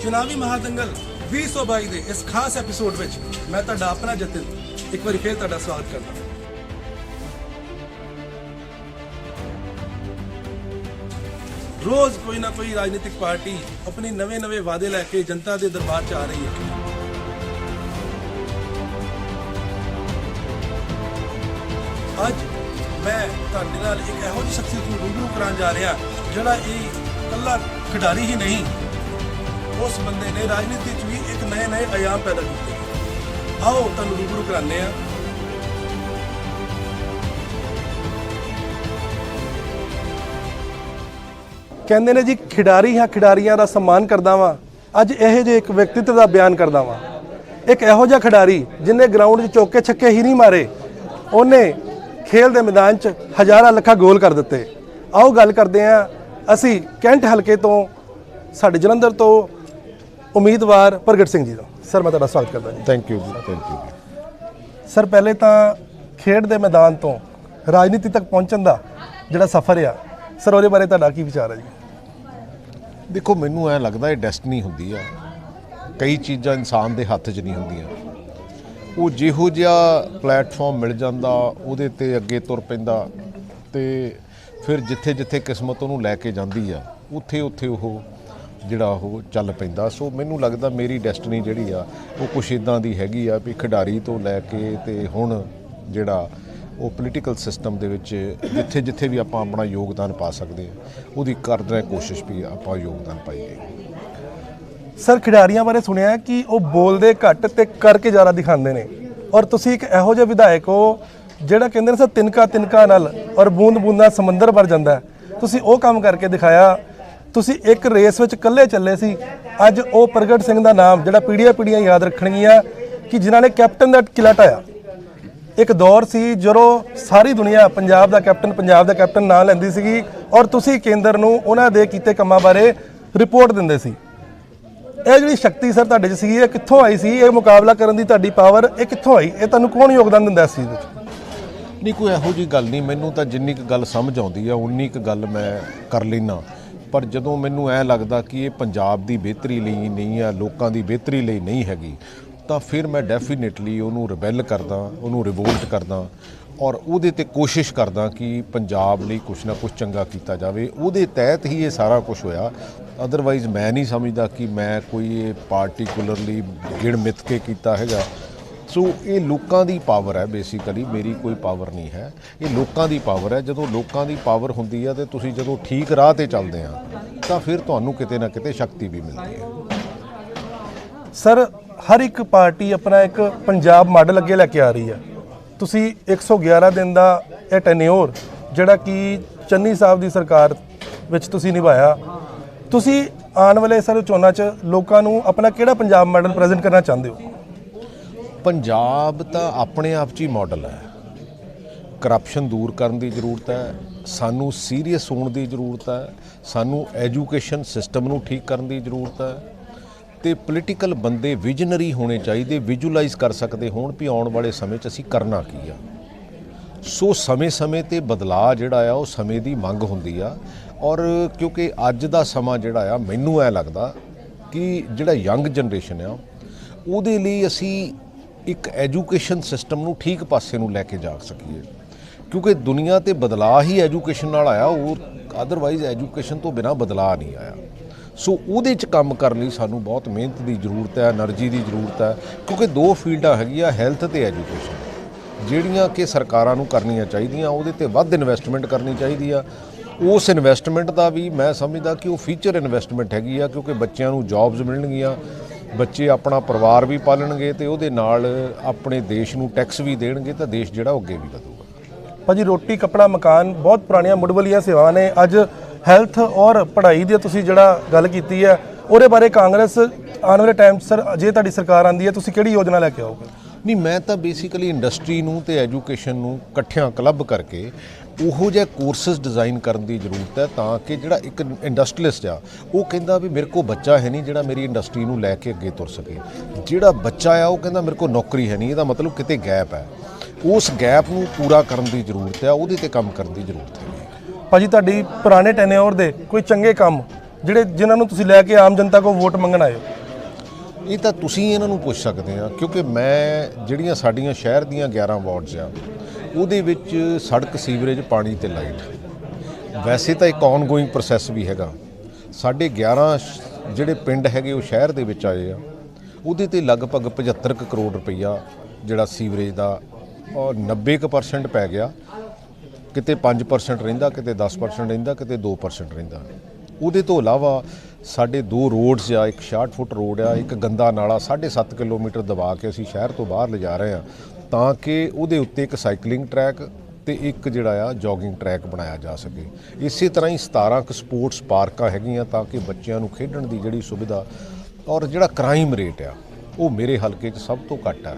ਚੁਣਾਵੀ ਮਹਾਦੰਗਲ 2022 ਦੇ ਇਸ ਖਾਸ ਐਪੀਸੋਡ ਵਿੱਚ ਮੈਂ ਤੁਹਾਡਾ ਆਪਣਾ ਜਤਿਨ ਇੱਕ ਵਾਰੀ ਫੇਰ ਤੁਹਾਡਾ ਸਵਾਗਤ ਕਰਦਾ। रोज़ कोई ना कोई राजनीतिक पार्टी अपनी नवे वादे लैके जनता के दरबार च आ रही है। अज मैं तुहाडे नाल एक इहो जी शख्सियत नूं रूबरू कराउण जा रहा जिहड़ा ये कल्ला खिडारी ही नहीं, उस बंदे ने राजनीति च भी एक नए आयाम पैदा किए। आओ तुहानूं रूबरू कराने आ। ਕਹਿੰਦੇ ਨੇ ਜੀ ਖਿਡਾਰੀ ਹਾਂ, ਖਿਡਾਰੀਆਂ ਦਾ ਸਨਮਾਨ ਕਰਦਾ ਵਾਂ। ਅੱਜ ਇਹੋ ਜਿਹੇ ਇੱਕ ਵਿਅਕਤੀਤਵ ਦਾ ਬਿਆਨ ਕਰਦਾ ਵਾਂ। ਇੱਕ ਇਹੋ ਜਿਹਾ ਖਿਡਾਰੀ ਜਿਹਨੇ ਗਰਾਊਂਡ 'ਚ ਚੌਕੇ ਛੱਕੇ ਹੀ ਨਹੀਂ ਮਾਰੇ, ਉਹਨੇ ਖੇਲ ਦੇ ਮੈਦਾਨ 'ਚ ਹਜ਼ਾਰਾਂ ਲੱਖਾਂ ਗੋਲ ਕਰ ਦਿੱਤੇ। ਆਓ ਗੱਲ ਕਰਦੇ ਹਾਂ ਅਸੀਂ ਕੈਂਟ ਹਲਕੇ ਤੋਂ ਸਾਡੇ ਜਲੰਧਰ ਤੋਂ ਉਮੀਦਵਾਰ ਪ੍ਰਗਟ ਸਿੰਘ ਜੀ ਦਾ। ਸਰ ਮੈਂ ਤੁਹਾਡਾ ਸਵਾਗਤ ਕਰਦਾ ਜੀ। ਥੈਂਕ ਯੂ ਜੀ, ਥੈਂਕ ਯੂ। ਸਰ ਪਹਿਲੇ ਤਾਂ ਖੇਡ ਦੇ ਮੈਦਾਨ ਤੋਂ ਰਾਜਨੀਤੀ ਤੱਕ ਪਹੁੰਚਣ ਦਾ ਜਿਹੜਾ ਸਫ਼ਰ ਆ ਸਰ, ਉਹਦੇ ਬਾਰੇ ਤੁਹਾਡਾ ਕੀ ਵਿਚਾਰ ਹੈ ਜੀ? ਦੇਖੋ, ਮੈਨੂੰ ਐਂ ਲੱਗਦਾ ਇਹ ਡੈਸਟਨੀ ਹੁੰਦੀ ਆ। ਕਈ ਚੀਜ਼ਾਂ ਇਨਸਾਨ ਦੇ ਹੱਥ 'ਚ ਨਹੀਂ ਹੁੰਦੀਆਂ। ਉਹ ਜਿਹੋ ਜਿਹਾ ਪਲੇਟਫਾਰਮ ਮਿਲ ਜਾਂਦਾ ਉਹਦੇ ਤੇ ਅੱਗੇ ਤੁਰ ਪੈਂਦਾ ਤੇ ਫਿਰ ਜਿੱਥੇ ਜਿੱਥੇ ਕਿਸਮਤ ਉਹਨੂੰ ਲੈ ਕੇ ਜਾਂਦੀ ਆ ਉੱਥੇ ਉੱਥੇ ਉਹ ਜਿਹੜਾ ਉਹ ਚੱਲ ਪੈਂਦਾ। ਸੋ ਮੈਨੂੰ ਲੱਗਦਾ ਮੇਰੀ ਡੈਸਟਨੀ ਜਿਹੜੀ ਆ ਉਹ ਕੁਛ ਇੱਦਾਂ ਦੀ ਹੈਗੀ ਆ ਵੀ ਖਿਡਾਰੀ ਤੋਂ ਲੈ ਕੇ ਤੇ ਹੁਣ ਜਿਹੜਾ ਉਹ ਪੋਲੀਟੀਕਲ ਸਿਸਟਮ ਦੇ ਵਿੱਚ ਜਿੱਥੇ ਜਿੱਥੇ ਵੀ ਆਪਾਂ ਆਪਣਾ ਯੋਗਦਾਨ ਪਾ ਸਕਦੇ ਹਾਂ ਉਹਦੀ ਕਰਦੇ ਕੋਸ਼ਿਸ਼ ਵੀ ਆਪਾਂ ਯੋਗਦਾਨ ਪਾਈਏ। ਸਰ ਖਿਡਾਰੀਆਂ ਬਾਰੇ ਸੁਣਿਆ ਕਿ ਉਹ ਬੋਲਦੇ ਘੱਟ ਤੇ ਕਰਕੇ ਜ਼ਿਆਦਾ ਦਿਖਾਉਂਦੇ ਨੇ, ਔਰ ਤੁਸੀਂ ਇੱਕ ਇਹੋ ਜਿਹਾ ਵਿਧਾਇਕ ਹੋ ਜਿਹੜਾ ਕਹਿੰਦੇ ਨੇ ਸਰ ਤਿਨਕਾ ਨਾਲ ਔਰ ਬੂੰਦ ਨਾਲ ਸਮੁੰਦਰ ਭਰ ਜਾਂਦਾ। ਤੁਸੀਂ ਉਹ ਕੰਮ ਕਰਕੇ ਦਿਖਾਇਆ। ਤੁਸੀਂ ਇੱਕ ਰੇਸ ਵਿੱਚ ਇਕੱਲੇ ਚੱਲੇ ਸੀ। ਅੱਜ ਉਹ ਪ੍ਰਗਟ ਸਿੰਘ ਦਾ ਨਾਮ ਜਿਹੜਾ ਪੀੜ੍ਹੀਆਂ ਯਾਦ ਰੱਖਣਗੀਆਂ ਕਿ ਜਿਨ੍ਹਾਂ ਨੇ ਕੈਪਟਨ ਦਾ ਕਿਲਾ ਢਾਇਆ। ਇੱਕ ਦੌਰ ਸੀ ਜਦੋਂ ਸਾਰੀ ਦੁਨੀਆ ਪੰਜਾਬ ਦਾ ਕੈਪਟਨ ਨਾਂ ਲੈਂਦੀ ਸੀਗੀ, ਔਰ ਤੁਸੀਂ ਕੇਂਦਰ ਨੂੰ ਉਹਨਾਂ ਦੇ ਕੀਤੇ ਕੰਮਾਂ ਬਾਰੇ ਰਿਪੋਰਟ ਦਿੰਦੇ ਸੀ। ਇਹ ਜਿਹੜੀ ਸ਼ਕਤੀ ਸਰ ਤੁਹਾਡੇ 'ਚ ਸੀ, ਇਹ ਕਿੱਥੋਂ ਆਈ ਸੀ? ਇਹ ਮੁਕਾਬਲਾ ਕਰਨ ਦੀ ਤੁਹਾਡੀ ਪਾਵਰ ਇਹ ਕਿੱਥੋਂ ਆਈ? ਇਹ ਤੁਹਾਨੂੰ ਕੌਣ ਯੋਗਦਾਨ ਦਿੰਦਾ ਇਸ ਚੀਜ਼ ਵਿੱਚ? ਨਹੀਂ, ਕੋਈ ਇਹੋ ਜਿਹੀ ਗੱਲ ਨਹੀਂ। ਮੈਨੂੰ ਤਾਂ ਜਿੰਨੀ ਕੁ ਗੱਲ ਸਮਝ ਆਉਂਦੀ ਆ ਉਨੀ ਕੁ ਗੱਲ ਮੈਂ ਕਰ ਲੈਣਾ। ਪਰ ਜਦੋਂ ਮੈਨੂੰ ਐਂ ਲੱਗਦਾ ਕਿ ਇਹ ਪੰਜਾਬ ਦੀ ਬਿਹਤਰੀ ਲਈ ਨਹੀਂ ਆ, ਲੋਕਾਂ ਦੀ ਬਿਹਤਰੀ ਲਈ ਨਹੀਂ ਹੈਗੀ, ਤਾਂ ਫਿਰ ਮੈਂ ਡੈਫੀਨੇਟਲੀ ਉਹਨੂੰ ਰਿਬੈਲ ਕਰਦਾ, ਉਹਨੂੰ ਰਿਵੋਲਟ ਕਰਦਾ ਔਰ ਉਹਦੇ ਤੇ ਕੋਸ਼ਿਸ਼ ਕਰਦਾ ਕਿ ਪੰਜਾਬ ਲਈ ਕੁਛ ਨਾ ਕੁਛ ਚੰਗਾ ਕੀਤਾ ਜਾਵੇ। ਉਹਦੇ ਤਹਿਤ ਹੀ ਇਹ ਸਾਰਾ ਕੁਛ ਹੋਇਆ। ਅਦਰਵਾਈਜ਼ ਮੈਂ ਨਹੀਂ ਸਮਝਦਾ ਕਿ ਮੈਂ ਕੋਈ ਇਹ ਪਾਰਟੀਕੂਲਰਲੀ ਗਿਣ ਮਿੱਥ ਕੇ ਕੀਤਾ ਹੈਗਾ। ਸੋ ਇਹ ਲੋਕਾਂ ਦੀ ਪਾਵਰ ਹੈ, ਬੇਸਿਕਲੀ ਮੇਰੀ ਕੋਈ ਪਾਵਰ ਨਹੀਂ ਹੈ। ਇਹ ਲੋਕਾਂ ਦੀ ਪਾਵਰ ਹੈ। ਜਦੋਂ ਲੋਕਾਂ ਦੀ ਪਾਵਰ ਹੁੰਦੀ ਹੈ ਤੇ ਤੁਸੀਂ ਜਦੋਂ ਠੀਕ ਰਾਹ ਤੇ ਚੱਲਦੇ ਆ ਤਾਂ ਫਿਰ ਤੁਹਾਨੂੰ ਕਿਤੇ ਨਾ ਕਿਤੇ ਸ਼ਕਤੀ ਵੀ ਮਿਲਦੀ ਹੈ। ਸਰ ਹਰ ਇੱਕ ਪਾਰਟੀ ਆਪਣਾ ਇੱਕ ਪੰਜਾਬ ਮਾਡਲ ਅੱਗੇ ਲੈ ਕੇ ਆ ਰਹੀ ਹੈ। ਤੁਸੀਂ 111 ਦਿਨ ਦਾ ਇਹ ਟੈਨਿਓਰ ਜਿਹੜਾ ਕਿ ਚੰਨੀ ਸਾਹਿਬ ਦੀ ਸਰਕਾਰ ਵਿੱਚ ਤੁਸੀਂ ਨਿਭਾਇਆ, ਤੁਸੀਂ ਆਉਣ ਵਾਲੇ ਸਰ ਚੋਣਾਂ 'ਚ ਲੋਕਾਂ ਨੂੰ ਆਪਣਾ ਕਿਹੜਾ ਪੰਜਾਬ ਮਾਡਲ ਪ੍ਰੈਜ਼ੈਂਟ ਕਰਨਾ ਚਾਹੁੰਦੇ ਹੋ? ਪੰਜਾਬ ਤਾਂ ਆਪਣੇ ਆਪ 'ਚ ਹੀ ਮਾਡਲ ਹੈ। ਕਰਪਸ਼ਨ ਦੂਰ ਕਰਨ ਦੀ ਜ਼ਰੂਰਤ ਹੈ, ਸਾਨੂੰ ਸੀਰੀਅਸ ਹੋਣ ਦੀ ਜ਼ਰੂਰਤ ਹੈ, ਸਾਨੂੰ ਐਜੂਕੇਸ਼ਨ ਸਿਸਟਮ ਨੂੰ ਠੀਕ ਕਰਨ ਦੀ ਜ਼ਰੂਰਤ ਹੈ ਤੇ ਪੋਲੀਟੀਕਲ ਬੰਦੇ ਵਿਜ਼ਨਰੀ ਹੋਣੇ ਚਾਹੀਦੇ, ਵਿਜ਼ੂਅਲਾਈਜ਼ ਕਰ ਸਕਦੇ ਹੋਣ ਵੀ ਆਉਣ ਵਾਲੇ ਸਮੇਂ 'ਚ ਅਸੀਂ ਕਰਨਾ ਕੀ ਆ। ਸੋ ਸਮੇਂ ਤੇ ਬਦਲਾਅ ਜਿਹੜਾ ਆ ਉਹ ਸਮੇਂ ਦੀ ਮੰਗ ਹੁੰਦੀ ਆ। ਔਰ ਕਿਉਂਕਿ ਅੱਜ ਦਾ ਸਮਾਂ ਜਿਹੜਾ ਆ ਮੈਨੂੰ ਐ ਲੱਗਦਾ ਕਿ ਜਿਹੜਾ ਯੰਗ ਜਨਰੇਸ਼ਨ ਆ ਉਹਦੇ ਲਈ ਅਸੀਂ ਇੱਕ ਐਜੂਕੇਸ਼ਨ ਸਿਸਟਮ ਨੂੰ ਠੀਕ ਪਾਸੇ ਨੂੰ ਲੈ ਕੇ ਜਾ ਸਕੀਏ, ਕਿਉਂਕਿ ਦੁਨੀਆ ਤੇ ਬਦਲਾਅ ਹੀ ਐਜੂਕੇਸ਼ਨ ਨਾਲ ਆਇਆ। ਉਹ ਅਦਰਵਾਈਜ਼ ਐਜੂਕੇਸ਼ਨ ਤੋਂ ਬਿਨਾਂ ਬਦਲਾਅ ਨਹੀਂ ਆਇਆ। ਸੋ ਉਹਦੇ 'ਚ ਕੰਮ ਕਰਨ ਲਈ ਸਾਨੂੰ ਬਹੁਤ ਮਿਹਨਤ ਦੀ ਜ਼ਰੂਰਤ ਹੈ, એનર્ਜੀ ਦੀ ਜ਼ਰੂਰਤ ਹੈ, ਕਿਉਂਕਿ ਦੋ ਫੀਲਡਾਂ ਹੈਗੀਆਂ, ਹੈਲਥ ਤੇ ਐਜੂਕੇਸ਼ਨ, ਜਿਹੜੀਆਂ ਕਿ ਸਰਕਾਰਾਂ ਨੂੰ ਕਰਨੀਆਂ ਚਾਹੀਦੀਆਂ। ਉਹਦੇ ਤੇ ਵੱਧ ਇਨਵੈਸਟਮੈਂਟ ਕਰਨੀ ਚਾਹੀਦੀ ਆ। ਉਸ ਇਨਵੈਸਟਮੈਂਟ ਦਾ ਵੀ ਮੈਂ ਸਮਝਦਾ ਕਿ ਉਹ ਫਿਊਚਰ ਇਨਵੈਸਟਮੈਂਟ ਹੈਗੀ ਆ, ਕਿਉਂਕਿ ਬੱਚਿਆਂ ਨੂੰ ਜੌਬਸ ਮਿਲਣਗੀਆਂ, ਬੱਚੇ ਆਪਣਾ ਪਰਿਵਾਰ ਵੀ ਪਾਲਣਗੇ ਤੇ ਉਹਦੇ ਨਾਲ ਆਪਣੇ ਦੇਸ਼ ਨੂੰ ਟੈਕਸ ਵੀ ਦੇਣਗੇ ਤਾਂ ਦੇਸ਼ ਜਿਹੜਾ ਉਹ ਅੱਗੇ ਵੀ ਵਧੂਗਾ। ਭਾਜੀ ਰੋਟੀ ਕੱਪੜਾ ਮਕਾਨ ਬਹੁਤ ਪੁਰਾਣੀਆਂ ਮੁੱਢਲੀਆਂ ਸੇਵਾਵਾਂ ਨੇ। ਅੱਜ ਹੈਲਥ ਔਰ ਪੜ੍ਹਾਈ ਦੀ ਤੁਸੀਂ ਜਿਹੜਾ ਗੱਲ ਕੀਤੀ ਹੈ ਉਹਦੇ ਬਾਰੇ ਕਾਂਗਰਸ ਆਉਣ ਵਾਲੇ ਟਾਈਮ 'ਚ ਸਰ ਜੇ ਤੁਹਾਡੀ ਸਰਕਾਰ ਆਉਂਦੀ ਹੈ ਤੁਸੀਂ ਕਿਹੜੀ ਯੋਜਨਾ ਲੈ ਕੇ ਆਓਗੇ? ਨਹੀਂ, ਮੈਂ ਤਾਂ ਬੇਸਿਕਲੀ ਇੰਡਸਟਰੀ ਨੂੰ ਤੇ ਐਜੂਕੇਸ਼ਨ ਨੂੰ ਇਕੱਠਿਆਂ ਕਲੱਬ ਕਰਕੇ ਉਹੋ ਜਿਹੇ ਕੋਰਸਿਸ ਡਿਜ਼ਾਈਨ ਕਰਨ ਦੀ ਜ਼ਰੂਰਤ ਹੈ ਤਾਂ ਕਿ ਜਿਹੜਾ ਇੱਕ ਇੰਡਸਟਰੀਲਿਸਟ ਆ ਉਹ ਕਹਿੰਦਾ ਵੀ ਮੇਰੇ ਕੋਲ ਬੱਚਾ ਹੈ ਨਹੀਂ ਜਿਹੜਾ ਮੇਰੀ ਇੰਡਸਟਰੀ ਨੂੰ ਲੈ ਕੇ ਅੱਗੇ ਤੁਰ ਸਕੇ। ਜਿਹੜਾ ਬੱਚਾ ਆ ਉਹ ਕਹਿੰਦਾ ਮੇਰੇ ਕੋਲ ਨੌਕਰੀ ਹੈ ਨਹੀਂ, ਇਹਦਾ ਮਤਲਬ ਕਿਤੇ ਗੈਪ ਹੈ। ਉਸ ਗੈਪ ਨੂੰ ਪੂਰਾ ਕਰਨ ਦੀ ਜ਼ਰੂਰਤ ਹੈ, ਉਹਦੇ ਤੇ ਕੰਮ ਕਰਨ ਦੀ ਜ਼ਰੂਰਤ ਹੈ। ਭਾਜੀ ਤੁਹਾਡੀ ਪੁਰਾਣੇ ਟੈਨਿਓਰ ਦੇ ਕੋਈ ਚੰਗੇ ਕੰਮ ਜਿਨ੍ਹਾਂ ਨੂੰ ਤੁਸੀਂ ਲੈ ਕੇ ਆਮ ਜਨਤਾ ਕੋਲ ਵੋਟ ਮੰਗਣ ਆਏ ਹੋ? ਇਹ ਤਾਂ ਤੁਸੀਂ ਇਹਨਾਂ ਨੂੰ ਪੁੱਛ ਸਕਦੇ ਆ, ਕਿਉਂਕਿ ਮੈਂ ਜਿਹੜੀਆਂ ਸਾਡੀਆਂ ਸ਼ਹਿਰ ਦੀਆਂ 11 ਵਾਰਡਸ ਆ ਉਹਦੇ ਵਿੱਚ ਸੜਕ, ਸੀਵਰੇਜ, ਪਾਣੀ ਤੇ ਲਾਈਟ ਵੈਸੇ ਤਾਂ ਇੱਕ ਆਨਗੋਇੰਗ ਪ੍ਰੋਸੈਸ ਵੀ ਹੈਗਾ। ਸਾਡੇ 11 ਜਿਹੜੇ ਪਿੰਡ ਹੈਗੇ ਉਹ ਸ਼ਹਿਰ ਦੇ ਵਿੱਚ ਆਏ ਆ, ਉਹਦੇ ਤੇ ਲਗਭਗ 75 ਕੁ ਕਰੋੜ ਰੁਪਈਆ ਜਿਹੜਾ ਸੀਵਰੇਜ ਦਾ ਔਰ 90% ਪੈ ਗਿਆ। ਕਿਤੇ 5% ਰਹਿੰਦਾ, ਕਿਤੇ 10% ਰਹਿੰਦਾ, ਕਿਤੇ 2% ਰਹਿੰਦਾ। ਉਹਦੇ ਤੋਂ ਇਲਾਵਾ ਸਾਡੇ 2 ਰੋਡਸ ਆ, ਇੱਕ 66 ਫੁੱਟ ਰੋਡ ਆ, ਇੱਕ ਗੰਦਾ ਨਾਲਾ 7.5 ਕਿਲੋਮੀਟਰ ਦਬਾ ਕੇ ਅਸੀਂ ਸ਼ਹਿਰ ਤੋਂ ਬਾਹਰ ਲਿਜਾ ਰਹੇ ਆ, ਤਾਂ ਕਿ ਉਹਦੇ ਉੱਤੇ ਇੱਕ ਸਾਈਕਲਿੰਗ ਟਰੈਕ ਤੇ ਇੱਕ ਜਿਹੜਾ ਆ ਜੋਗਿੰਗ ਟਰੈਕ ਬਣਾਇਆ ਜਾ ਸਕੇ। ਇਸੇ ਤਰ੍ਹਾਂ ਹੀ 17 ਕੁ ਸਪੋਰਟਸ ਪਾਰਕਾਂ ਹੈਗੀਆਂ ਤਾਂ ਕਿ ਬੱਚਿਆਂ ਨੂੰ ਖੇਡਣ ਦੀ ਜਿਹੜੀ ਸੁਵਿਧਾ ਔਰ ਜਿਹੜਾ ਕ੍ਰਾਈਮ ਰੇਟ ਆ ਉਹ ਮੇਰੇ ਹਲਕੇ 'ਚ ਸਭ ਤੋਂ ਘੱਟ ਆ,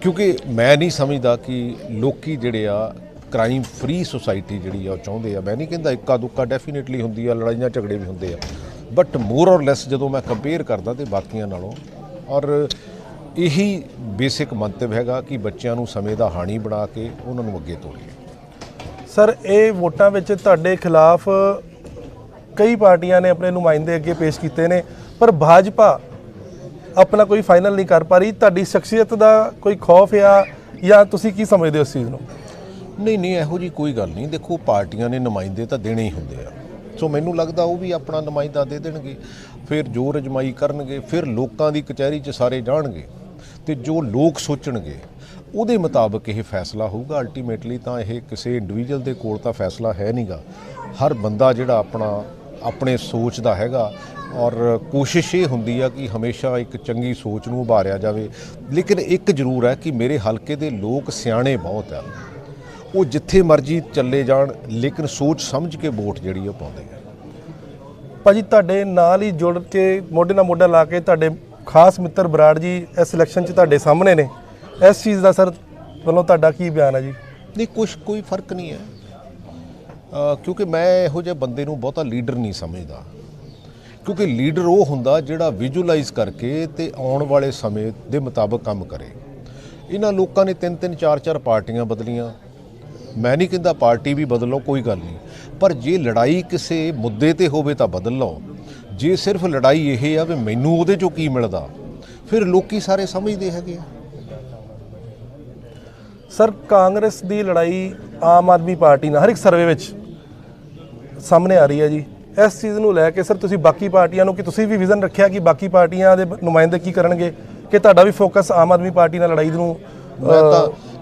ਕਿਉਂਕਿ ਮੈਂ ਨਹੀਂ ਸਮਝਦਾ ਕਿ ਲੋਕੀ ਜਿਹੜੇ ਆ ਕ੍ਰਾਈਮ ਫ੍ਰੀ ਸੁਸਾਇਟੀ ਜਿਹੜੀ ਆ ਉਹ ਚਾਹੁੰਦੇ ਆ। ਮੈਂ ਨਹੀਂ ਕਹਿੰਦਾ ਇੱਕਾ ਦੁੱਕਾ ਡੈਫੀਨੇਟਲੀ ਹੁੰਦੀ ਆ, ਲੜਾਈਆਂ ਝਗੜੇ ਵੀ ਹੁੰਦੇ ਆ, ਬਟ ਮੋਰ ਔਰ ਲੈਸ ਜਦੋਂ ਮੈਂ ਕੰਪੇਅਰ ਕਰਦਾ ਤੇ ਬਾਕੀਆਂ ਨਾਲੋਂ, ਔਰ ਇਹੀ ਬੇਸਿਕ ਮੰਤਵ ਹੈਗਾ ਕਿ ਬੱਚਿਆਂ ਨੂੰ ਸਮੇਂ ਦਾ ਹਾਣੀ ਬਣਾ ਕੇ ਉਹਨਾਂ ਨੂੰ ਅੱਗੇ ਤੋਰੀਏ। ਸਰ, ਇਹ ਵੋਟਾਂ ਵਿੱਚ ਤੁਹਾਡੇ ਖਿਲਾਫ ਕਈ ਪਾਰਟੀਆਂ ਨੇ ਆਪਣੇ ਨੁਮਾਇੰਦੇ ਅੱਗੇ ਪੇਸ਼ ਕੀਤੇ ਨੇ, ਪਰ ਭਾਜਪਾ ਆਪਣਾ ਕੋਈ ਫਾਈਨਲ ਨਹੀਂ ਕਰ ਪਾ ਰਹੀ। ਤੁਹਾਡੀ ਸ਼ਖਸੀਅਤ ਦਾ ਕੋਈ ਖੌਫ ਆ ਜਾਂ ਤੁਸੀਂ ਕੀ ਸਮਝਦੇ ਹੋ ਇਸ ਚੀਜ਼ ਨੂੰ? ਨਹੀਂ, ਇਹੋ ਜੀ ਕੋਈ ਗੱਲ ਨਹੀਂ। ਦੇਖੋ, ਪਾਰਟੀਆਂ ਨੇ ਨੁਮਾਇੰਦੇ ਤਾਂ ਦੇਣੇ ਹੀ ਹੁੰਦੇ ਆ, ਸੋ ਮੈਨੂੰ ਲੱਗਦਾ ਉਹ ਵੀ ਆਪਣਾ ਨੁਮਾਇੰਦਾ ਦੇ ਦੇਣਗੇ, ਫਿਰ ਜੋ ਰਜਮਾਈ ਕਰਨਗੇ, ਫਿਰ ਲੋਕਾਂ ਦੀ ਕਚਹਿਰੀ 'ਚ ਸਾਰੇ ਜਾਣਗੇ ਤੇ ਜੋ ਲੋਕ ਸੋਚਣਗੇ ਉਹਦੇ ਮੁਤਾਬਕ ਇਹ ਫੈਸਲਾ ਹੋਊਗਾ। ਅਲਟੀਮੇਟਲੀ ਤਾਂ ਇਹ ਕਿਸੇ ਇੰਡੀਵਿਜੂਅਲ ਦੇ ਕੋਲ ਤਾਂ ਫੈਸਲਾ ਹੈ ਨਹੀਂਗਾ। ਹਰ ਬੰਦਾ ਜਿਹੜਾ ਆਪਣੇ ਸੋਚ ਦਾ ਹੈਗਾ, ਔਰ ਕੋਸ਼ਿਸ਼ ਇਹ ਹੁੰਦੀ ਆ ਕਿ ਹਮੇਸ਼ਾ ਇੱਕ ਚੰਗੀ ਸੋਚ ਨੂੰ ਉਭਾਰਿਆ ਜਾਵੇ। ਲੇਕਿਨ ਇੱਕ ਜ਼ਰੂਰ ਹੈ ਕਿ ਮੇਰੇ ਹਲਕੇ ਦੇ ਲੋਕ ਸਿਆਣੇ ਬਹੁਤ ਆ, ਉਹ ਜਿੱਥੇ ਮਰਜ਼ੀ ਚੱਲੇ ਜਾਣ, ਲੇਕਿਨ ਸੋਚ ਸਮਝ ਕੇ ਵੋਟ ਜਿਹੜੀ ਉਹ ਪਾਉਂਦੇ ਆ। ਭਾਜੀ, ਤੁਹਾਡੇ ਨਾਲ ਹੀ ਜੁੜ ਕੇ ਮੋਢੇ ਨਾਲ ਮੋਢਾ ਲਾ ਕੇ ਤੁਹਾਡੇ ਖਾਸ ਮਿੱਤਰ ਬਰਾੜ ਜੀ ਇਸ ਇਲੈਕਸ਼ਨ 'ਚ ਤੁਹਾਡੇ ਸਾਹਮਣੇ ਨੇ, ਇਸ ਚੀਜ਼ ਦਾ ਸਰ ਵੱਲੋਂ ਤੁਹਾਡਾ ਕੀ ਬਿਆਨ ਹੈ ਜੀ? ਨਹੀਂ, ਕੋਈ ਫਰਕ ਨਹੀਂ ਹੈ, ਕਿਉਂਕਿ ਮੈਂ ਇਹੋ ਜਿਹੇ ਬੰਦੇ ਨੂੰ ਬਹੁਤਾ ਲੀਡਰ ਨਹੀਂ ਸਮਝਦਾ, ਕਿਉਂਕਿ ਲੀਡਰ ਉਹ ਹੁੰਦਾ ਜਿਹੜਾ ਵਿਜ਼ੂਅਲਾਈਜ਼ ਕਰਕੇ ਤੇ ਆਉਣ ਵਾਲੇ ਸਮੇਂ ਦੇ ਮੁਤਾਬਕ ਕੰਮ ਕਰੇ। ਇਹਨਾਂ ਲੋਕਾਂ ਨੇ 3-3 4-4 ਪਾਰਟੀਆਂ ਬਦਲੀਆਂ। ਮੈਂ ਨਹੀਂ ਕਹਿੰਦਾ ਪਾਰਟੀ ਵੀ ਬਦਲ ਲਓ, ਕੋਈ ਗੱਲ ਨਹੀਂ, ਪਰ ਜੇ ਲੜਾਈ ਕਿਸੇ ਮੁੱਦੇ ਤੇ ਹੋਵੇ ਤਾਂ ਬਦਲ ਲਓ। ਜੇ ਸਿਰਫ ਲੜਾਈ ਇਹ ਆ ਵੀ ਮੈਨੂੰ ਉਹਦੇ 'ਚੋਂ ਕੀ ਮਿਲਦਾ, ਫਿਰ ਲੋਕੀ ਸਾਰੇ ਸਮਝਦੇ ਹੈਗੇ ਆ। ਸਰ, ਕਾਂਗਰਸ ਦੀ ਲੜਾਈ ਆਮ ਆਦਮੀ ਪਾਰਟੀ ਨਾਲ ਹਰ ਇੱਕ ਸਰਵੇ ਵਿੱਚ ਸਾਹਮਣੇ ਆ ਰਹੀ ਹੈ ਜੀ। ਇਸ ਚੀਜ਼ ਨੂੰ ਲੈ ਕੇ ਸਰ ਤੁਸੀਂ ਬਾਕੀ ਪਾਰਟੀਆਂ ਨੂੰ, ਕਿ ਤੁਸੀਂ ਵੀ ਵਿਜ਼ਨ ਰੱਖਿਆ ਕਿ ਬਾਕੀ ਪਾਰਟੀਆਂ ਦੇ ਨੁਮਾਇੰਦੇ ਕੀ ਕਰਨਗੇ, ਕਿ ਤੁਹਾਡਾ ਵੀ ਫੋਕਸ ਆਮ ਆਦਮੀ ਪਾਰਟੀ ਨਾਲ ਲੜਾਈ ਨੂੰ?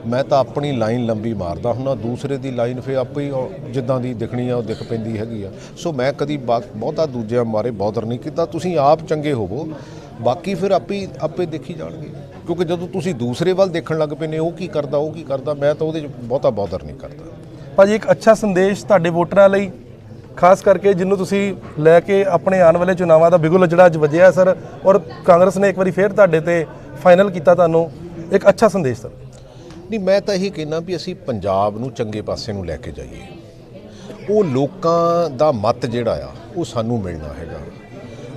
ਮੈਂ ਤਾਂ ਆਪਣੀ ਲਾਈਨ ਲੰਬੀ ਮਾਰਦਾ ਹੁੰਦਾ, ਦੂਸਰੇ ਦੀ ਲਾਈਨ ਫਿਰ ਆਪੇ ਹੀ ਜਿੱਦਾਂ ਦੀ ਦਿਖਣੀ ਆ ਉਹ ਦਿਖ ਪੈਂਦੀ ਹੈਗੀ ਆ। ਸੋ ਮੈਂ ਕਦੀ ਬਹੁਤਾ ਦੂਜਿਆਂ ਬਾਰੇ ਬੌਦਰ ਨਹੀਂ ਕੀਤਾ। ਤੁਸੀਂ ਆਪ ਚੰਗੇ ਹੋਵੋ, ਬਾਕੀ ਫਿਰ ਆਪੇ ਦੇਖੀ ਜਾਣਗੇ, ਕਿਉਂਕਿ ਜਦੋਂ ਤੁਸੀਂ ਦੂਸਰੇ ਵੱਲ ਦੇਖਣ ਲੱਗ ਪਏ ਨੇ ਉਹ ਕੀ ਕਰਦਾ, ਮੈਂ ਤਾਂ ਉਹਦੇ 'ਚ ਬਹੁਤਾ ਬੌਦਰ ਨਹੀਂ ਕਰਦਾ। ਭਾਜੀ, ਇੱਕ ਅੱਛਾ ਸੰਦੇਸ਼ ਤੁਹਾਡੇ ਵੋਟਰਾਂ ਲਈ, ਖਾਸ ਕਰਕੇ ਜਿਹਨੂੰ ਤੁਸੀਂ ਲੈ ਕੇ ਆਪਣੇ ਆਉਣ ਵਾਲੇ ਚੁਣਾਵਾਂ ਦਾ ਬਿਗੁਲ ਜਿਹੜਾ ਅੱਜ ਵੱਜਿਆ ਸਰ, ਔਰ ਕਾਂਗਰਸ ਨੇ ਇੱਕ ਵਾਰੀ ਫੇਰ ਤੁਹਾਡੇ ਤੇ ਫਾਈਨਲ ਕੀਤਾ, ਤੁਹਾਨੂੰ ਇੱਕ ਅੱਛਾ ਸੰਦੇਸ਼ ਸਰ? ਨਹੀਂ, ਮੈਂ ਤਾਂ ਇਹੀ ਕਹਿਣਾ ਵੀ ਅਸੀਂ ਪੰਜਾਬ ਨੂੰ ਚੰਗੇ ਪਾਸੇ ਨੂੰ ਲੈ ਕੇ ਜਾਈਏ। ਉਹ ਲੋਕਾਂ ਦਾ ਮਤ ਜਿਹੜਾ ਆ ਉਹ ਸਾਨੂੰ ਮਿਲਣਾ ਹੈਗਾ,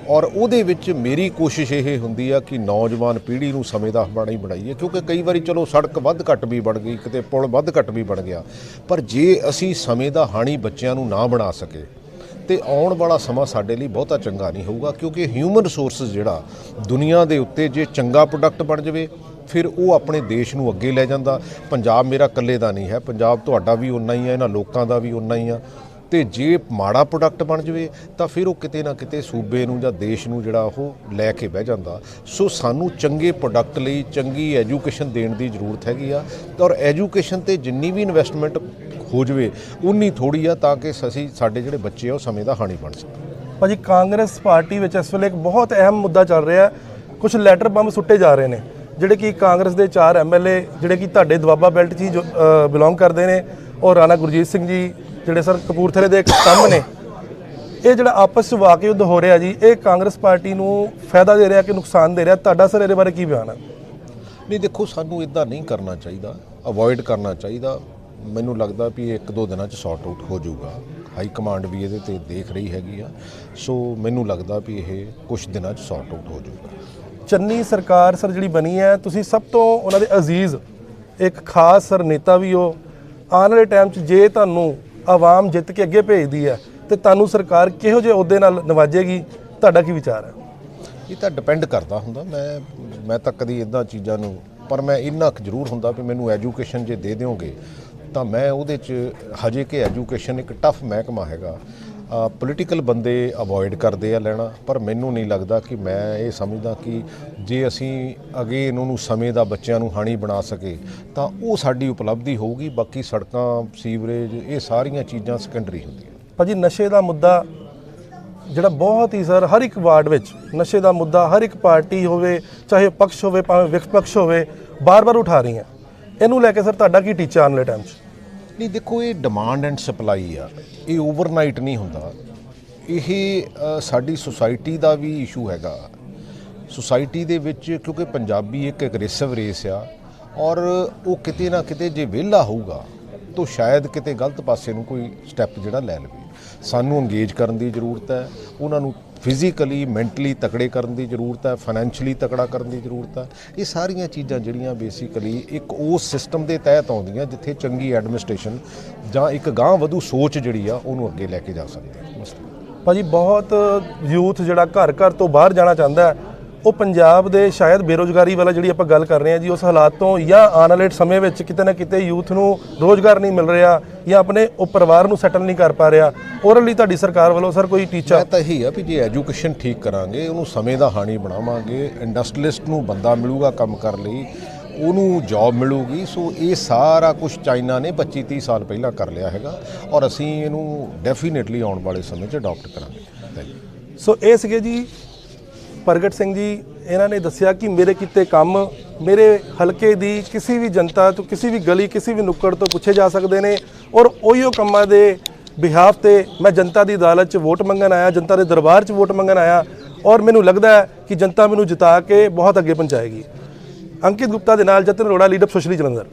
ਔਰ ਉਹਦੇ ਵਿੱਚ ਮੇਰੀ ਕੋਸ਼ਿਸ਼ ਇਹ ਹੁੰਦੀ ਆ ਕਿ ਨੌਜਵਾਨ ਪੀੜ੍ਹੀ ਨੂੰ ਸਮੇਂ ਦਾ ਬਣਾਈਏ, ਕਿਉਂਕਿ ਕਈ ਵਾਰੀ ਚਲੋ ਸੜਕ ਵੱਧ ਘੱਟ ਵੀ ਬਣ ਗਈ, ਕਿਤੇ ਪੁਲ ਵੱਧ ਘੱਟ ਵੀ ਬਣ ਗਿਆ, ਪਰ ਜੇ ਅਸੀਂ ਸਮੇਂ ਦਾ ਹਾਣੀ ਬੱਚਿਆਂ ਨੂੰ ਨਾ ਬਣਾ ਸਕੇ ਤੇ ਆਉਣ ਵਾਲਾ ਸਮਾਂ ਸਾਡੇ ਲਈ ਬਹੁਤਾ ਚੰਗਾ ਨਹੀਂ ਹੋਊਗਾ। ਕਿਉਂਕਿ ਹਿਊਮਨ ਰਿਸੋਰਸਿਸ ਜਿਹੜਾ ਦੁਨੀਆ ਦੇ ਉੱਤੇ ਜੇ ਚੰਗਾ ਪ੍ਰੋਡਕਟ ਬਣ ਜਾਵੇ ਫਿਰ ਉਹ ਆਪਣੇ ਦੇਸ਼ ਨੂੰ ਅੱਗੇ ਲੈ ਜਾਂਦਾ। ਪੰਜਾਬ ਮੇਰਾ ਇਕੱਲੇ ਦਾ ਨਹੀਂ ਹੈ, ਪੰਜਾਬ ਤੁਹਾਡਾ ਵੀ ਉਨਾ ਹੀ ਹੈ, ਇਹਨਾਂ ਲੋਕਾਂ ਦਾ ਵੀ ਉਨਾ ਹੀ ਆ। ਤੇ ਜੇ ਮਾੜਾ ਪ੍ਰੋਡਕਟ ਬਣ ਜਾਵੇ ਤਾਂ ਫਿਰ ਉਹ ਕਿਤੇ ਨਾ ਕਿਤੇ ਸੂਬੇ ਨੂੰ ਜਾਂ ਦੇਸ਼ ਨੂੰ ਜਿਹੜਾ ਉਹ ਲੈ ਕੇ ਬਹਿ ਜਾਂਦਾ। ਸੋ ਸਾਨੂੰ ਚੰਗੇ ਪ੍ਰੋਡਕਟ ਲਈ ਚੰਗੀ ਐਜੂਕੇਸ਼ਨ ਦੇਣ ਦੀ ਜ਼ਰੂਰਤ ਹੈਗੀ ਆ, ਔਰ ਐਜੂਕੇਸ਼ਨ ਤੇ ਜਿੰਨੀ ਵੀ ਇਨਵੈਸਟਮੈਂਟ ਹੋ ਜਾਵੇ ਉਨੀ ਥੋੜ੍ਹੀ ਆ, ਤਾਂ ਕਿ ਸਾਡੇ ਜਿਹੜੇ ਬੱਚੇ ਆ ਉਹ ਸਮੇਂ ਦਾ ਹਾਣੀ ਬਣ ਸਕਣ। ਭਾਜੀ, ਕਾਂਗਰਸ ਪਾਰਟੀ ਵਿੱਚ ਇਸ ਵੇਲੇ ਇੱਕ ਬਹੁਤ ਅਹਿਮ ਮੁੱਦਾ ਚੱਲ ਰਿਹਾ, ਕੁਝ ਲੈਟਰ ਬੰਬ ਸੁੱਟੇ ਜਾ ਰਹੇ ਨੇ, ਜਿਹੜੇ ਕਿ ਕਾਂਗਰਸ ਦੇ 4 MLA ਜਿਹੜੇ ਕਿ ਤੁਹਾਡੇ ਦੁਆਬਾ ਬੈਲਟ 'ਚ ਹੀ ਬਿਲੋਂਗ ਕਰਦੇ ਨੇ, ਔਰ ਰਾਣਾ ਗੁਰਜੀਤ ਸਿੰਘ ਜੀ ਜਿਹੜੇ ਸਰ ਕਪੂਰਥਲੇ ਦੇ ਇੱਕ ਸਤੰਭ ਨੇ। ਇਹ ਜਿਹੜਾ ਆਪਸ 'ਚ ਵਾਕ ਯੁੱਧ ਹੋ ਰਿਹਾ ਜੀ, ਇਹ ਕਾਂਗਰਸ ਪਾਰਟੀ ਨੂੰ ਫਾਇਦਾ ਦੇ ਰਿਹਾ ਕਿ ਨੁਕਸਾਨ ਦੇ ਰਿਹਾ? ਤੁਹਾਡਾ ਸਰ ਇਹਦੇ ਬਾਰੇ ਕੀ ਬਿਆਨ ਹੈ? ਨਹੀਂ, ਦੇਖੋ, ਸਾਨੂੰ ਇੱਦਾਂ ਨਹੀਂ ਕਰਨਾ ਚਾਹੀਦਾ, ਅਵੋਇਡ ਕਰਨਾ ਚਾਹੀਦਾ। ਮੈਨੂੰ ਲੱਗਦਾ ਵੀ 1-2 ਦਿਨਾਂ 'ਚ ਸੌਰਟ ਆਊਟ ਹੋ ਜਾਊਗਾ। ਹਾਈ ਕਮਾਂਡ ਵੀ ਇਹਦੇ ਤੇ ਦੇਖ ਰਹੀ ਹੈਗੀ ਆ, ਸੋ ਮੈਨੂੰ ਲੱਗਦਾ ਵੀ ਇਹ ਕੁਝ ਦਿਨਾਂ 'ਚ ਸੌਰਟ ਆਊਟ ਹੋ ਜਾਊਗਾ। ਚੰਨੀ ਸਰਕਾਰ ਸਰ ਜਿਹੜੀ ਬਣੀ ਹੈ, ਤੁਸੀਂ ਸਭ ਤੋਂ ਉਹਨਾਂ ਦੇ ਅਜ਼ੀਜ਼ ਇੱਕ ਖਾਸ ਸਰ ਨੇਤਾ ਵੀ ਹੋ। ਆਉਣ ਵਾਲੇ ਟਾਈਮ 'ਚ ਜੇ ਤੁਹਾਨੂੰ ਆਵਾਮ ਜਿੱਤ ਕੇ ਅੱਗੇ ਭੇਜਦੀ ਹੈ ਤੇ ਤੁਹਾਨੂੰ ਸਰਕਾਰ ਕਿਹੋ ਜਿਹੇ ਅਹੁਦੇ ਨਾਲ ਨਵਾਜੇਗੀ, ਤੁਹਾਡਾ ਕੀ ਵਿਚਾਰ ਹੈ? ਇਹ ਤਾਂ ਡਿਪੈਂਡ ਕਰਦਾ ਹੁੰਦਾ। ਮੈਂ ਤਾਂ ਕਦੀ ਇਦਾਂ ਚੀਜ਼ਾਂ ਨੂੰ, ਪਰ ਮੈਂ ਇੰਨਾ ਕੁ ਜ਼ਰੂਰ ਹੁੰਦਾ ਵੀ ਮੈਨੂੰ ਐਜੂਕੇਸ਼ਨ ਜੇ ਦੇ ਦਿਓਗੇ ਤਾਂ ਮੈਂ ਉਹਦੇ 'ਚ, ਹਜੇ ਕਿ ਐਜੂਕੇਸ਼ਨ ਇੱਕ ਟਫ ਮਹਿਕਮਾ ਹੈਗਾ, ਪੋਲੀਟੀਕਲ ਬੰਦੇ ਅਵੋਇਡ ਕਰਦੇ ਆ ਲੈਣਾ, ਪਰ ਮੈਨੂੰ ਨਹੀਂ ਲੱਗਦਾ ਕਿ ਮੈਂ ਇਹ ਸਮਝਦਾ ਕਿ ਜੇ ਅਸੀਂ ਅੱਗੇ ਇਹਨਾਂ ਨੂੰ ਸਮੇਂ ਦਾ ਬੱਚਿਆਂ ਨੂੰ ਹਾਣੀ ਬਣਾ ਸਕੇ ਤਾਂ ਉਹ ਸਾਡੀ ਉਪਲਬਧੀ ਹੋਊਗੀ। ਬਾਕੀ ਸੜਕਾਂ, ਸੀਵਰੇਜ, ਇਹ ਸਾਰੀਆਂ ਚੀਜ਼ਾਂ ਸੈਕੰਡਰੀ ਹੁੰਦੀਆਂ। ਭਾਜੀ ਨਸ਼ੇ ਦਾ ਮੁੱਦਾ ਜਿਹੜਾ ਬਹੁਤ ਹੀ ਸਰ ਹਰ ਇੱਕ ਵਾਰਡ ਵਿੱਚ ਨਸ਼ੇ ਦਾ ਮੁੱਦਾ ਹਰ ਇੱਕ ਪਾਰਟੀ ਹੋਵੇ, ਚਾਹੇ ਪਕਸ਼ ਹੋਵੇ ਭਾਵੇਂ ਵਿਪਕਸ਼ ਹੋਵੇ, ਬਾਰ-ਬਾਰ ਉਠਾ ਰਹੀਆਂ। ਇਹਨੂੰ ਲੈ ਕੇ ਸਰ ਤੁਹਾਡਾ ਕੀ ਟੀਚਾ ਆਉਣ ਵਾਲੇ ਟਾਈਮ 'ਚ? ਨਹੀਂ ਦੇਖੋ, ਇਹ ਡਿਮਾਂਡ ਐਂਡ ਸਪਲਾਈ ਆ, ਇਹ ਓਵਰਨਾਈਟ ਨਹੀਂ ਹੁੰਦਾ। ਇਹ ਸਾਡੀ ਸੁਸਾਇਟੀ ਦਾ ਵੀ ਇਸ਼ੂ ਹੈਗਾ। ਸੁਸਾਇਟੀ ਦੇ ਵਿੱਚ ਕਿਉਂਕਿ ਪੰਜਾਬੀ ਇੱਕ ਐਗਰੈਸਿਵ ਰੇਸ ਆ, ਔਰ ਉਹ ਕਿਤੇ ਨਾ ਕਿਤੇ ਜੇ ਵਿਹਲਾ ਹੋਊਗਾ ਤਾਂ ਸ਼ਾਇਦ ਕਿਤੇ ਗਲਤ ਪਾਸੇ ਨੂੰ ਕੋਈ ਸਟੈਪ ਜਿਹੜਾ ਲੈ ਲਵੇ। ਸਾਨੂੰ ਇੰਗੇਜ ਕਰਨ ਦੀ ਜ਼ਰੂਰਤ ਹੈ, ਉਹਨਾਂ ਨੂੰ ਫਿਜ਼ੀਕਲੀ, ਮੈਂਟਲੀ ਤਕੜੇ ਕਰਨ ਦੀ ਜ਼ਰੂਰਤ ਹੈ, ਫਾਈਨੈਂਸ਼ੀਅਲੀ ਤਕੜਾ ਕਰਨ ਦੀ ਜ਼ਰੂਰਤ ਹੈ। ਇਹ ਸਾਰੀਆਂ ਚੀਜ਼ਾਂ ਜਿਹੜੀਆਂ ਬੇਸਿਕਲੀ ਇੱਕ ਉਸ ਸਿਸਟਮ ਦੇ ਤਹਿਤ ਆਉਂਦੀਆਂ ਜਿੱਥੇ ਚੰਗੀ ਐਡਮਿਨਿਸਟ੍ਰੇਸ਼ਨ ਜਾਂ ਇੱਕ ਗਾਂਹ ਵਧੂ ਸੋਚ ਜਿਹੜੀ ਆ ਉਹਨੂੰ ਅੱਗੇ ਲੈ ਕੇ ਜਾ ਸਕਦੇ ਆ। ਭਾਜੀ ਬਹੁਤ ਯੂਥ ਜਿਹੜਾ ਘਰ ਘਰ ਤੋਂ ਬਾਹਰ ਜਾਣਾ ਚਾਹੁੰਦਾ ਹੈ, ਉਹ ਪੰਜਾਬ ਦੇ ਸ਼ਾਇਦ ਬੇਰੁਜ਼ਗਾਰੀ ਵਾਲਾ ਜਿਹੜੀ ਆਪਾਂ ਗੱਲ ਕਰ ਰਹੇ ਹਾਂ ਜੀ, ਉਸ ਹਾਲਾਤ ਤੋਂ ਜਾਂ ਆਉਣ ਵਾਲੇ ਸਮੇਂ ਵਿੱਚ ਕਿਤੇ ਨਾ ਕਿਤੇ ਯੂਥ ਨੂੰ ਰੋਜ਼ਗਾਰ ਨਹੀਂ ਮਿਲ ਰਿਹਾ ਜਾਂ ਆਪਣੇ ਉਹ ਪਰਿਵਾਰ ਨੂੰ ਸੈਟਲ ਨਹੀਂ ਕਰ ਪਾ ਰਿਹਾ। ਉਹਦੇ ਲਈ ਤੁਹਾਡੀ ਸਰਕਾਰ ਵੱਲੋਂ ਸਰ ਕੋਈ ਟੀਚਾ? ਮੈਂ ਤਾਂ ਇਹੀ ਆ ਵੀ ਜੇ ਐਜੂਕੇਸ਼ਨ ਠੀਕ ਕਰਾਂਗੇ, ਉਹਨੂੰ ਸਮੇਂ ਦਾ ਹਾਣੀ ਬਣਾਵਾਂਗੇ, ਇੰਡਸਟਰੀਲਿਸਟ ਨੂੰ ਬੰਦਾ ਮਿਲੂਗਾ ਕੰਮ ਕਰਨ ਲਈ, ਉਹਨੂੰ ਜੌਬ ਮਿਲੂਗੀ। ਸੋ ਇਹ ਸਾਰਾ ਕੁਝ ਚਾਈਨਾ ਨੇ 25-30 ਸਾਲ ਪਹਿਲਾਂ ਕਰ ਲਿਆ ਹੈਗਾ, ਔਰ ਅਸੀਂ ਇਹਨੂੰ ਡੈਫੀਨੇਟਲੀ ਆਉਣ ਵਾਲੇ ਸਮੇਂ 'ਚ ਅਡਾਪਟ ਕਰਾਂਗੇ। ਸੋ ਇਹ ਸੀਗੇ ਜੀ ਪ੍ਰਗਟ ਸਿੰਘ ਜੀ। ਇਹਨਾਂ ਨੇ ਦੱਸਿਆ ਕਿ ਮੇਰੇ ਕੀਤੇ ਕੰਮ ਮੇਰੇ ਹਲਕੇ ਦੀ ਕਿਸੇ ਵੀ ਜਨਤਾ ਤੋਂ, ਕਿਸੇ ਵੀ ਗਲੀ, ਕਿਸੇ ਵੀ ਨੁੱਕੜ ਤੋਂ ਪੁੱਛੇ ਜਾ ਸਕਦੇ ਨੇ, ਔਰ ਉਹੀਓ ਕੰਮਾਂ ਦੇ ਬਿਹਾਫ ਤੇ ਮੈਂ ਜਨਤਾ ਦੀ ਅਦਾਲਤ 'ਚ ਵੋਟ ਮੰਗਣ ਆਇਆ, ਜਨਤਾ ਦੇ ਦਰਬਾਰ 'ਚ ਵੋਟ ਮੰਗਣ ਆਇਆ, ਔਰ ਮੈਨੂੰ ਲੱਗਦਾ ਹੈ ਕਿ ਜਨਤਾ ਮੈਨੂੰ ਜਿਤਾ ਕੇ ਬਹੁਤ ਅੱਗੇ ਪਹੁੰਚਾਏਗੀ। ਅੰਕਿਤ ਗੁਪਤਾ ਦੇ ਨਾਲ ਜਤਨ ਅਰੋੜਾ, ਲੀਡਰ ਸੋਸ਼ਲੀ ਜਲੰਧਰ।